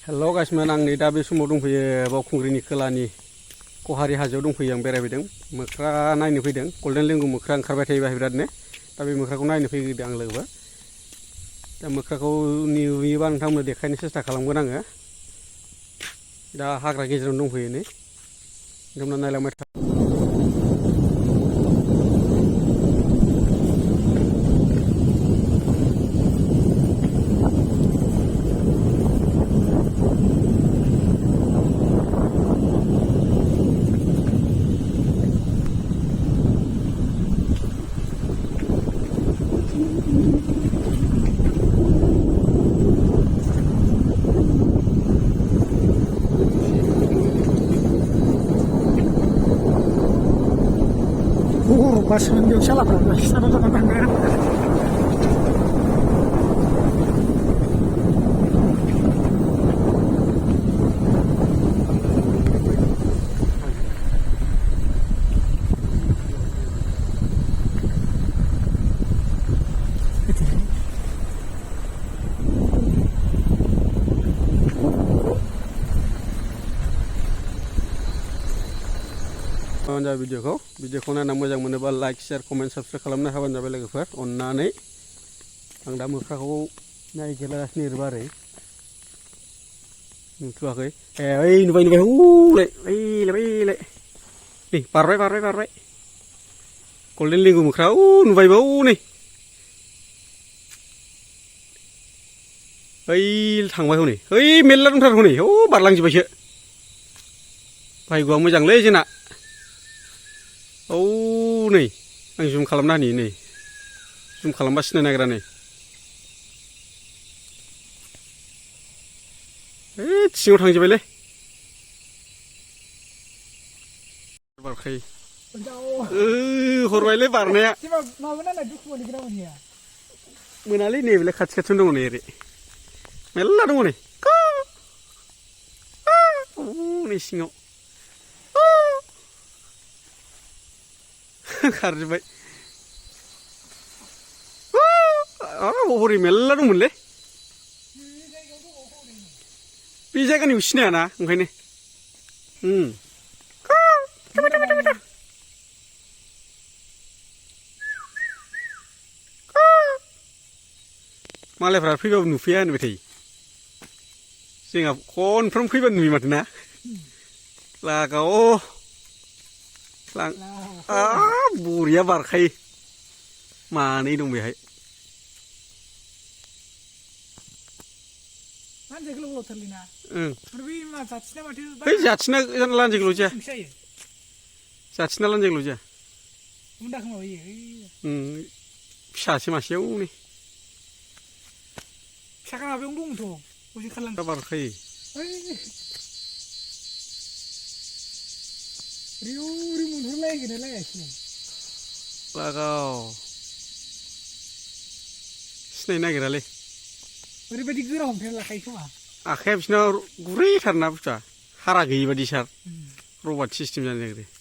हेल' गाइसमोन आं नै दा बे समाव दंफैयो बावखुंग्रिनि खोलानि कहारि हाजोआव दंफैयो आं बेरायफैदों मोख्रा नायनो फैदों गल्डेन लेंगुर मोख्रा ओंखारबाय थायो बाहाय बिरादनो दा बे मोख्राखौ नायनो फैदों आं लोगोफोर दा मोख्राखौ नुयोबा नोंथांमोननो देखायनो सेस्था खालामगोन आङो दा हाग्रा गेजेरावनो दंफैयो नै नोंथांमोना नायलांबाय था Pas menunjuk salah kan, sana jangan tangan. भिडिअखौ नायना मोजां मोनोबा लाइक शेयार कमेन्ट साबस्क्राइब खालामनो हाबानो जाबाय लोगोफोर अननानै आं दा मोख्राखौ नायगिरलागासिनो एरबारै नुथ'वाखै ओइ नुबाय ओइलाय नै बारबाय गल्डेन लेंगुर मोख्रा नुबायबो नै ओइ थांबाय हनै ओइ मेरला दंथारो हनै बारलांजोब्बायसो भाग्यआ मोजांलै जोंना नै आं जुम खालामना होनि नै जुम खालामबा सिनायनो नागिरा नै सिङाव थांजोब्बायलै बारखायो हरबायलै बारनाया मोनालै नै बेलाय खाथियावनो दङ नै ओरै मेरला दङ नै नै सिङाव खारजोब्बाय हरै मेरला दंमोनलै बे जायगानिखौ सिनायाना ओंखायनो मालायफ्रा फैबाबो नुफैया होनबाय थायो जोंहा खनफ्रोम फैबानो नुयो माथो ना लागाव बरिया बारखायो मानै दं बेहाय जाथिना लान्जायगोलाव जाया फिसासो मासेयाव नै बारखायो लागाव सिनायनो नागिरालै ओरैबायदि गोरा हमथाना लाखायो खोमा आखाइया बिसिना गुरैथारना बुस्थुआ हारा गैयि बादि सार रबाट सिस्टेम जानो नागिरो